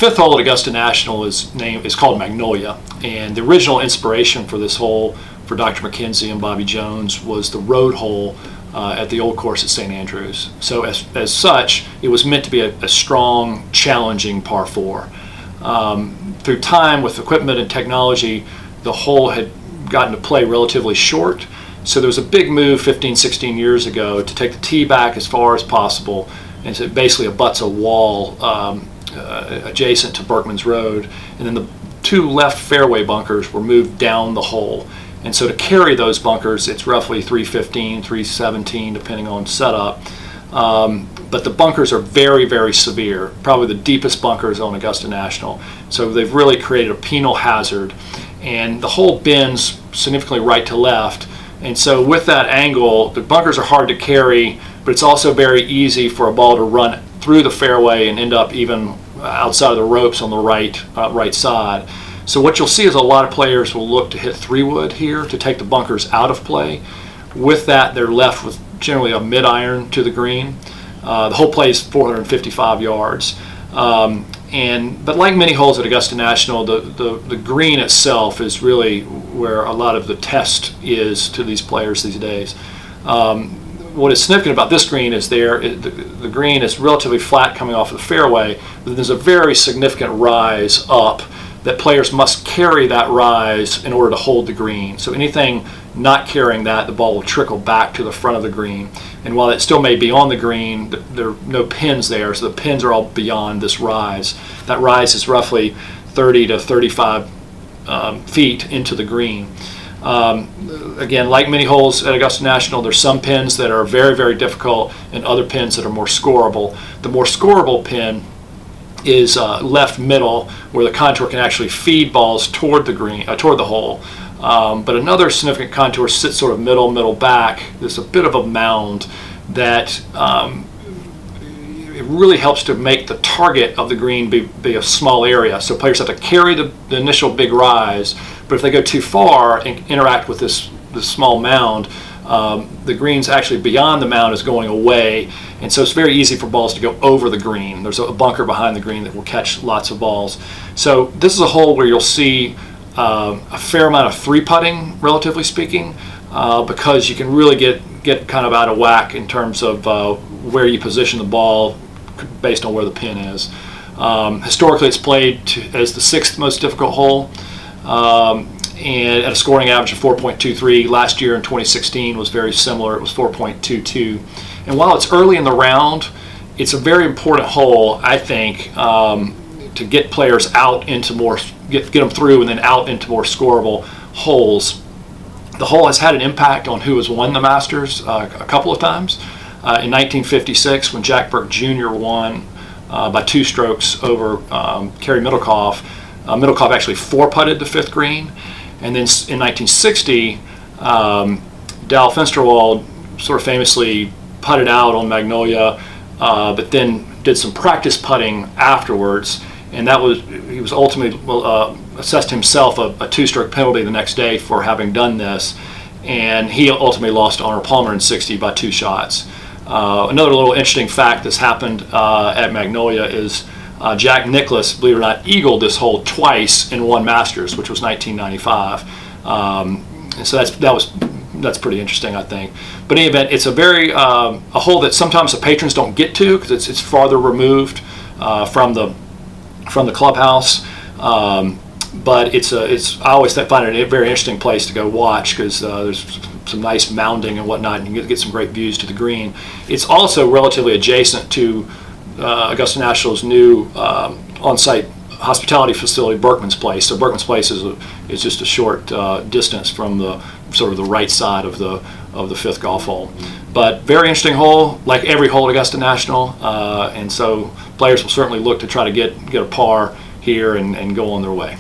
fifth hole at Augusta National is called Magnolia, and the original inspiration for this hole for Dr. McKenzie and Bobby Jones was the road hole at the old course at St. Andrews. So as such, it was meant to be a strong, challenging par 4. Through time, with equipment and technology, the hole had gotten to play relatively short. So there was a big move 15, 16 years ago to take the tee back as far as possible, and so it basically abuts a wall adjacent to Berkman's Road, and then the 2 left fairway bunkers were moved down the hole. And so to carry those bunkers, it's roughly 315, 317, depending on setup. But the bunkers are very, very severe, probably the deepest bunkers on Augusta National. So they've really created a penal hazard, and the hole bends significantly right to left. And so with that angle, the bunkers are hard to carry, but it's also very easy for a ball to run through the fairway and end up even outside of the ropes on the right side. So what you'll see is a lot of players will look to hit 3-wood here to take the bunkers out of play. With that, they're left with generally a mid-iron to the green. The hole plays 455 yards. But like many holes at Augusta National, the green itself is really where a lot of the test is to these players these days. What is significant about this green is the green is relatively flat coming off of the fairway, but there's a very significant rise up that players must carry that rise in order to hold the green. So anything not carrying that, the ball will trickle back to the front of the green. And while it still may be on the green, there are no pins there, so the pins are all beyond this rise. That rise is roughly 30 to 35 feet into the green. Again, like many holes at Augusta National, there's some pins that are very, very difficult and other pins that are more scoreable. The more scoreable pin is left middle, where the contour can actually feed balls toward the green, toward the hole. But another significant contour sits sort of middle back. There's a bit of a mound that it really helps to make the target of the green be a small area. So players have to carry the initial big rise, but if they go too far and interact with this small mound, the green's actually beyond the mound is going away, and so it's very easy for balls to go over the green. There's a bunker behind the green that will catch lots of balls. So this is a hole where you'll see a fair amount of 3-putting, relatively speaking, because you can really get kind of out of whack in terms of where you position the ball based on where the pin is. Historically, it's played as the 6th most difficult hole, and at a scoring average of 4.23. Last year in 2016 was very similar. It was 4.22. And while it's early in the round, it's a very important hole, I think, to get players out into more, get them through and then out into more scoreable holes. The hole has had an impact on who has won the Masters a couple of times. In 1956, when Jack Burke Jr. won by 2 strokes over Kerry Middlecoff, Middlecoff actually 4-putted the 5th green. And then in 1960, Dal Fensterwald sort of famously putted out on Magnolia, but then did some practice putting afterwards, and he was ultimately assessed himself a 2-stroke penalty the next day for having done this, and he ultimately lost to Arnold Palmer in 60 by 2 shots. Another little interesting fact that's happened at Magnolia is Jack Nicklaus, believe it or not, eagled this hole twice in one Masters, which was 1995. And so that's pretty interesting, I think. But in any event, it's a very a hole that sometimes the patrons don't get to because it's farther removed from the clubhouse. But I always find it a very interesting place to go watch because there's some nice mounding and whatnot, and you get some great views to the green. It's also relatively adjacent to Augusta National's new on-site hospitality facility, Berkman's Place. So Berkman's Place is just a short distance from the sort of the right side of the 5th golf hole. But very interesting hole, like every hole at Augusta National, and so players will certainly look to try to get a par here and go on their way.